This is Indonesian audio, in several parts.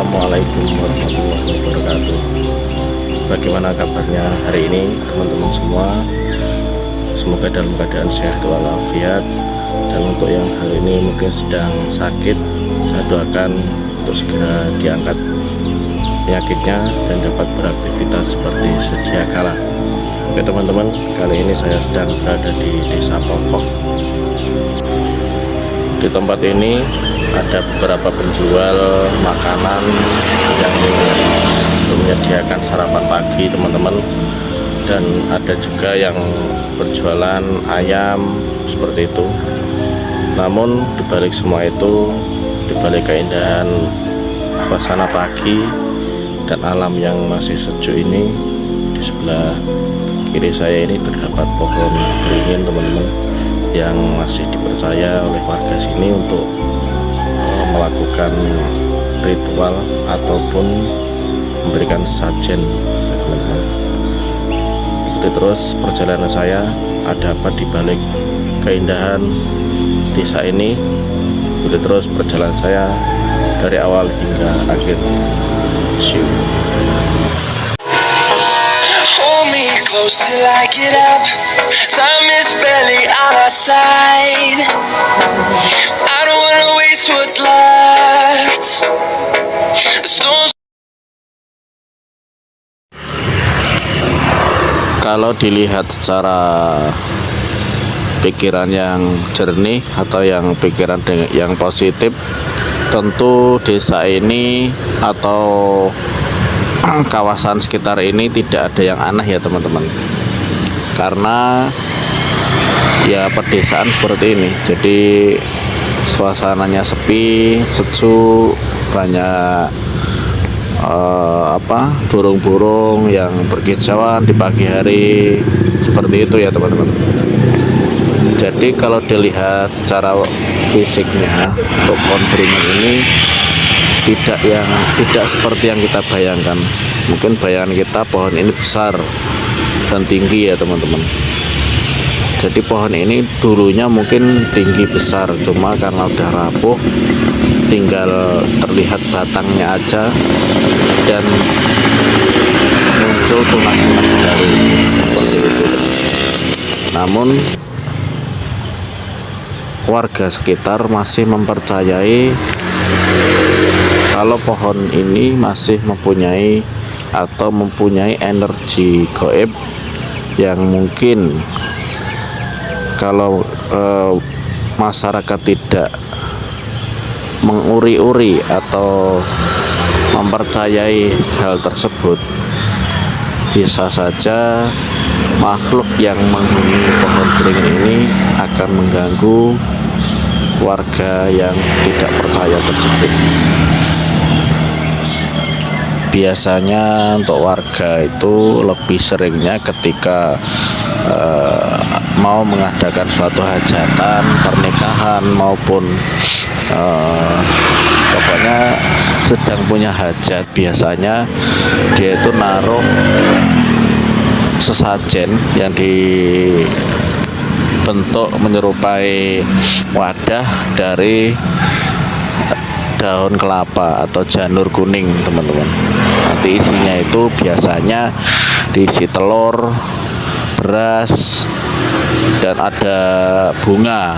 Assalamualaikum warahmatullahi wabarakatuh. Bagaimana kabarnya hari ini teman-teman semua? Semoga dalam keadaan sehat walafiat. Dan untuk yang hari ini mungkin sedang sakit, saya doakan untuk segera diangkat penyakitnya dan dapat beraktivitas seperti sedia kala. Oke teman-teman, kali ini saya sedang berada di Desa Pokok. Di tempat ini ada beberapa penjual makanan yang menyediakan sarapan pagi teman-teman, dan ada juga yang berjualan ayam seperti itu. Namun dibalik semua itu, dibalik keindahan suasana pagi dan alam yang masih sejuk ini, di sebelah kiri saya ini terdapat pohon beringin teman-teman, yang masih dipercaya oleh warga sini untuk melakukan ritual ataupun memberikan sajen teman-teman. Ikuti terus perjalanan saya, ada apa di balik keindahan desa ini. Ikuti terus perjalanan saya dari awal hingga akhir. Close till I get up. Time is barely on our side. I don't wanna waste what's left. The storms. Kalau dilihat secara pikiran yang jernih atau yang pikiran yang positif, tentu desa ini atau kawasan sekitar ini tidak ada yang aneh ya teman-teman, karena ya pedesaan seperti ini. Jadi suasananya sepi, sejuk, banyak burung-burung yang berkicauan di pagi hari, seperti itu ya teman-teman. Jadi kalau dilihat secara fisiknya, untuk pohon beringin ini tidak seperti yang kita bayangkan. Mungkin bayangan kita pohon ini besar dan tinggi ya teman-teman. Jadi pohon ini dulunya mungkin tinggi besar, cuma karena udah rapuh, tinggal terlihat batangnya aja dan muncul tunas-tunas baru seperti itu. Namun warga sekitar masih mempercayai kalau pohon ini masih mempunyai energi gaib yang mungkin kalau masyarakat tidak menguri-uri atau mempercayai hal tersebut, bisa saja makhluk yang menghuni pohon beringin ini akan mengganggu warga yang tidak percaya tersebut. Biasanya untuk warga itu lebih seringnya ketika mau mengadakan suatu hajatan, pernikahan maupun pokoknya sedang punya hajat, biasanya dia itu naruh sesajen yang dibentuk menyerupai wadah dari daun kelapa atau janur kuning teman-teman. Nanti isinya itu biasanya diisi telur, beras, dan ada bunga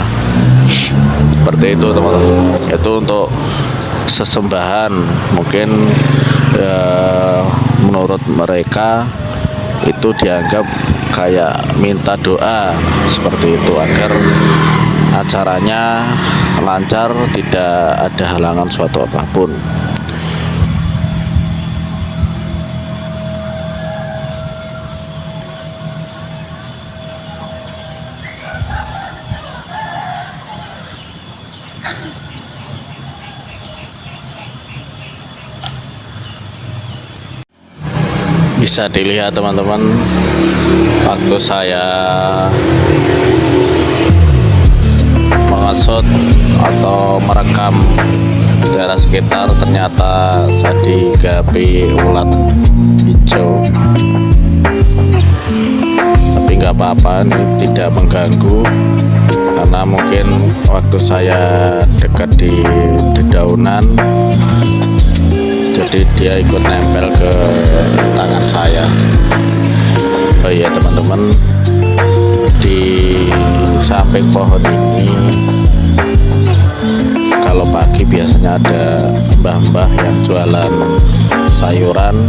seperti itu teman-teman. Itu untuk sesembahan, mungkin menurut mereka itu dianggap kayak minta doa seperti itu, agar acaranya lancar, tidak ada halangan suatu apapun. Bisa dilihat teman-teman, waktu saya mengesut atau merekam daerah sekitar, ternyata saya digapi ulat hijau. Tapi nggak apa-apa, ini tidak mengganggu karena mungkin waktu saya dekat di dedaunan, jadi dia ikut nempel ke tangan saya. Oh iya teman-teman, di samping pohon ini kalau pagi biasanya ada mbah-mbah yang jualan sayuran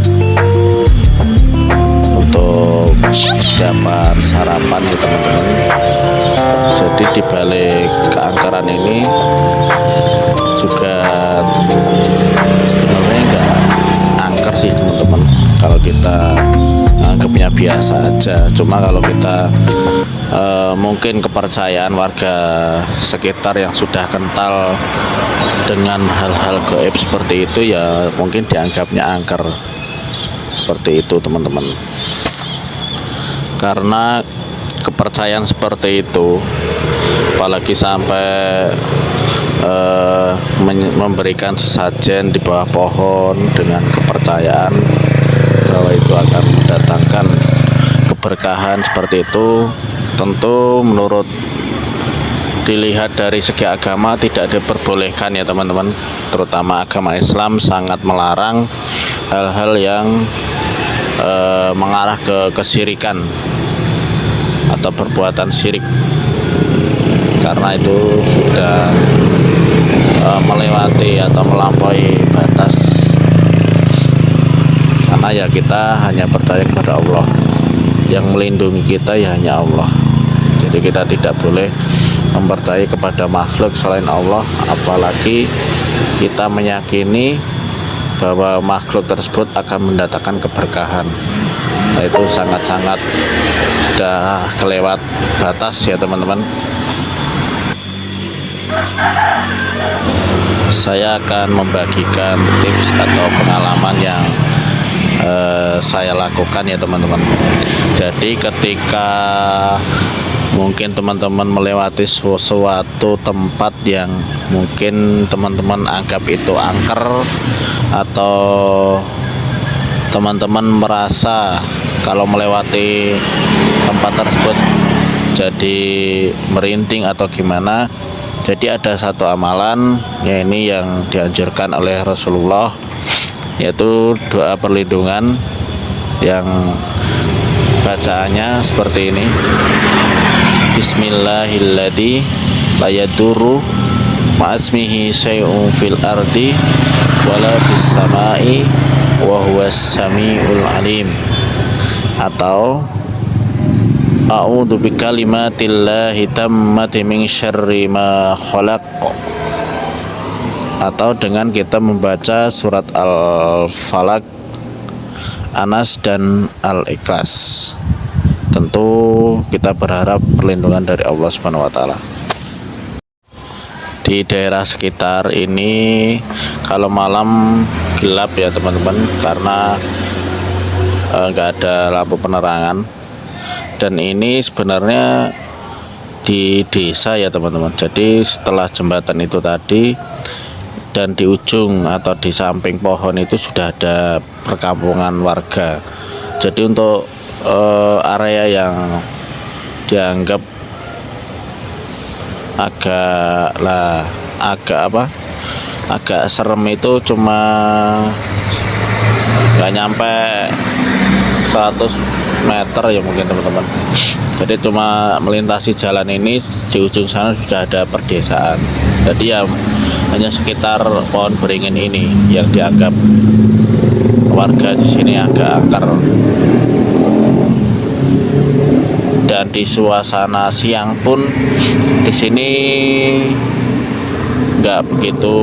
untuk persiapan sarapan ya teman-teman. Jadi di balik keangkeran ini juga sebenarnya nggak angker sih teman-teman, kalau kita anggapnya biasa aja. Cuma kalau kita mungkin kepercayaan warga sekitar yang sudah kental dengan hal-hal gaib seperti itu, ya mungkin dianggapnya angker seperti itu teman-teman. Karena kepercayaan seperti itu, apalagi sampai memberikan sesajen di bawah pohon dengan kepercayaan bahwa itu akan mendatangkan keberkahan seperti itu, tentu menurut dilihat dari segi agama tidak diperbolehkan ya teman-teman. Terutama agama Islam sangat melarang hal-hal yang mengarah ke kesirikan atau perbuatan syirik, karena itu sudah melewati atau melampaui batas. Karena ya kita hanya percaya kepada Allah, yang melindungi kita ya hanya Allah. Jadi kita tidak boleh mempercayai kepada makhluk selain Allah, apalagi kita meyakini bahwa makhluk tersebut akan mendatangkan keberkahan. Nah, itu sangat-sangat sudah kelewat batas ya teman-teman. Saya akan membagikan tips atau pengalaman yang saya lakukan ya teman-teman. Jadi ketika mungkin teman-teman melewati suatu tempat yang mungkin teman-teman anggap itu angker, atau teman-teman merasa kalau melewati tempat tersebut jadi merinding atau gimana, jadi ada satu amalan ya ini yang dianjurkan oleh Rasulullah, yaitu doa perlindungan yang bacaannya seperti ini: Bismillahilladzi la yadurru ma'asmihi syai'un fil ardi wala fis samai wa huwas samiul alim, atau a'udzu bikalimatillahi tammati min syarri ma khalaq, atau dengan kita membaca surat Al-Falaq, Anas dan Al-Ikhlas. Tentu kita berharap perlindungan dari Allah Subhanahu wa taala. Di daerah sekitar ini kalau malam gelap ya teman-teman, karena nggak ada lampu penerangan. Dan ini sebenarnya di desa ya teman-teman. Jadi setelah jembatan itu tadi, dan di ujung atau di samping pohon itu sudah ada perkampungan warga. Jadi untuk area yang dianggap agak serem itu cuma nggak nyampe 100 meter ya mungkin teman-teman. Jadi cuma melintasi jalan ini, di ujung sana sudah ada perdesaan. Jadi ya hanya sekitar pohon beringin ini yang dianggap warga di sini agak angker. Dan di suasana siang pun di sini nggak begitu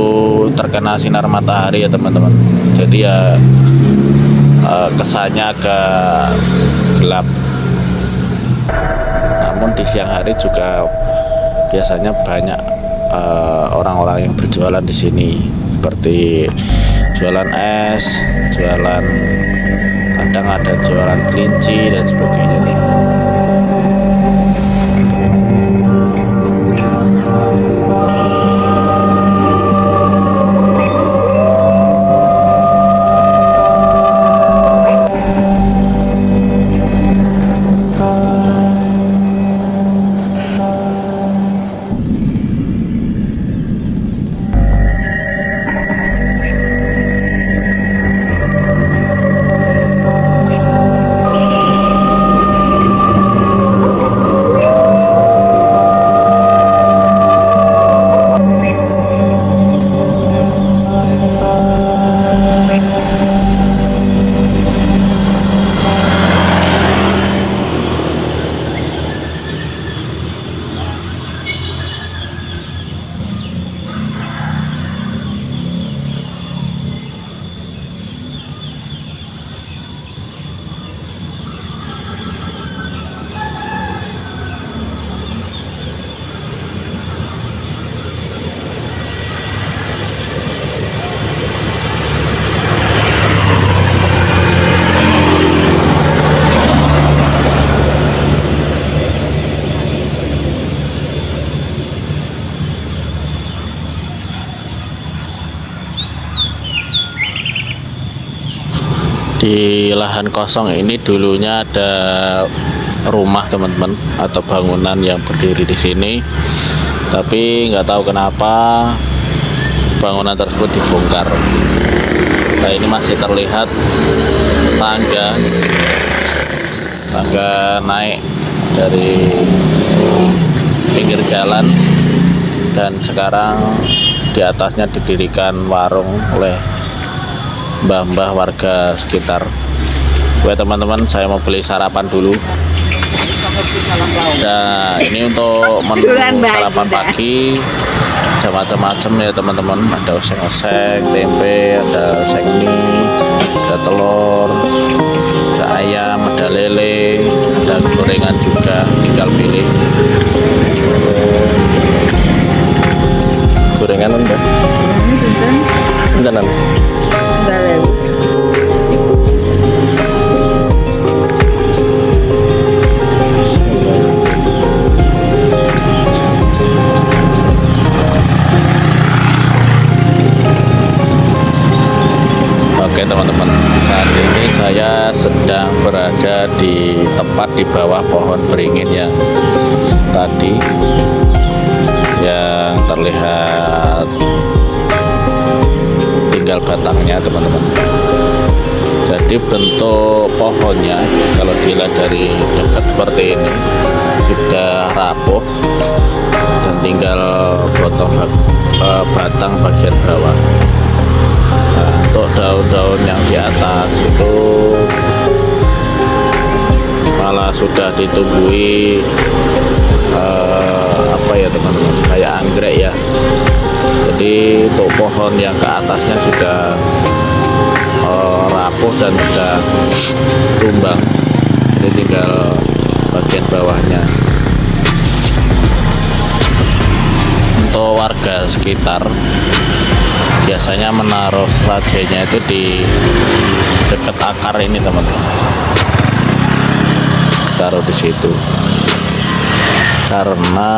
terkena sinar matahari ya teman-teman. Jadi ya kesannya agak gelap. Namun di siang hari juga biasanya banyak orang-orang yang berjualan di sini, seperti jualan es, jualan, kadang ada jualan kelinci dan sebagainya. lahan kosong ini dulunya ada rumah teman-teman atau bangunan yang berdiri di sini, tapi nggak tahu kenapa bangunan tersebut dibongkar. Nah, ini masih terlihat tangga naik dari pinggir jalan, dan sekarang di atasnya didirikan warung oleh mbah-mbah warga sekitar. Oke teman-teman, saya mau beli sarapan dulu. Nah, ini untuk menu sarapan pagi ada macam-macam ya teman-teman. Ada oseng-oseng, tempe, ada oseng mie, ada telur, ada ayam, ada lele, ada gorengan juga, tinggal pilih. Gorengan udah? Beneran? Oke teman-teman, saat ini saya sedang berada di tepat di bawah pohon beringin yang tadi yang terlihat tinggal batangnya teman-teman. Jadi bentuk pohonnya kalau dilihat dari dekat seperti ini sudah rapuh dan tinggal batang bagian bawah. Nah, untuk daun-daun yang di atas itu malah sudah ditumbuhi apa ya teman-teman, kayak anggrek ya. Jadi untuk pohon yang ke atasnya sudah rapuh dan sudah tumbang, jadi tinggal bagian bawahnya. Untuk warga sekitar biasanya menaruh sajennya itu di dekat akar ini teman-teman, taruh di situ karena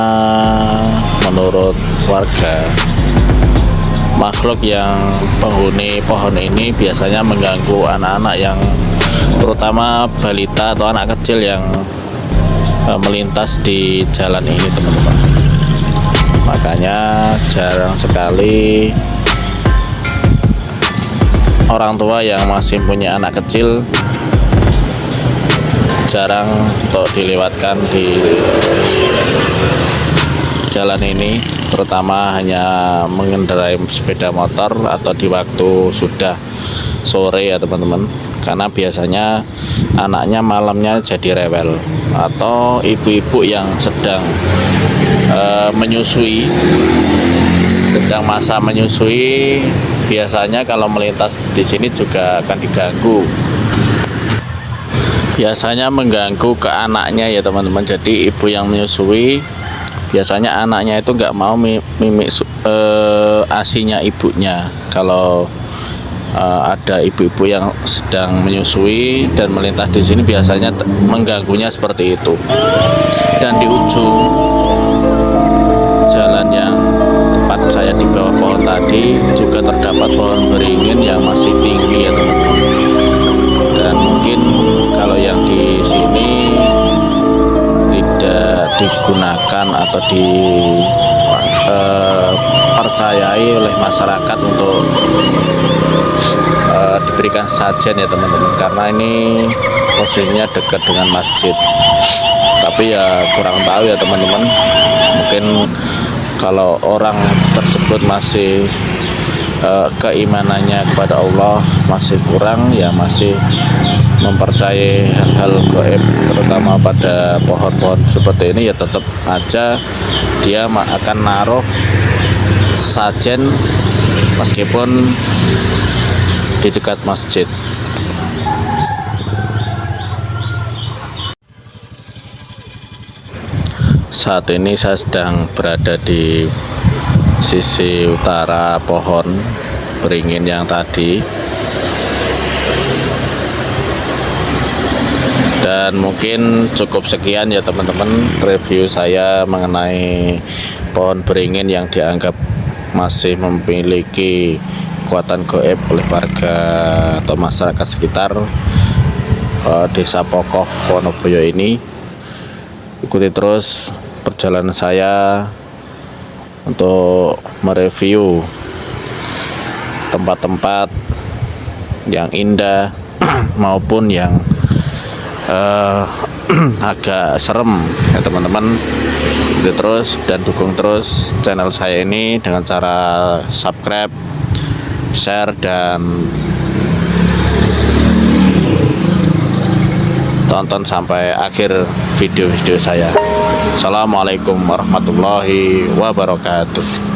menurut warga makhluk yang penghuni pohon ini biasanya mengganggu anak-anak yang terutama balita atau anak kecil yang melintas di jalan ini teman-teman. Makanya jarang sekali orang tua yang masih punya anak kecil jarang untuk dilewatkan di jalan ini, terutama hanya mengendarai sepeda motor atau di waktu sudah sore ya teman-teman, karena biasanya anaknya malamnya jadi rewel, atau ibu-ibu yang sedang menyusui, sedang masa menyusui, biasanya kalau melintas di sini juga akan diganggu. Biasanya mengganggu ke anaknya ya teman-teman. Jadi ibu yang menyusui biasanya anaknya itu nggak mau mimik asinya ibunya. Kalau ada ibu-ibu yang sedang menyusui dan melintas di sini biasanya mengganggunya seperti itu. Dan di ujung jalan yang tepat saya di bawah pohon tadi juga terdapat pohon beringin yang masih tinggi ya teman-teman. Dan mungkin kalau yang di sini tidak digunakan atau dipercayai oleh masyarakat untuk diberikan sajen ya teman-teman, karena ini posisinya dekat dengan masjid. Tapi ya kurang tahu ya teman-teman, mungkin kalau orang tersebut masih keimanannya kepada Allah masih kurang, ya masih mempercayai hal-hal gaib terutama pada pohon-pohon seperti ini, ya tetap aja dia akan naruh sajen meskipun di dekat masjid. Saat ini saya sedang berada di sisi utara pohon beringin yang tadi, dan mungkin cukup sekian ya teman-teman review saya mengenai pohon beringin yang dianggap masih memiliki kekuatan gaib oleh warga atau masyarakat sekitar. Desa Pokoh Wonoboyo ini. Ikuti terus perjalanan saya untuk mereview tempat-tempat yang indah maupun yang agak serem ya teman-teman. Ikuti terus dan dukung terus channel saya ini dengan cara subscribe, share, dan tonton sampai akhir video-video saya. Assalamualaikum warahmatullahi wabarakatuh.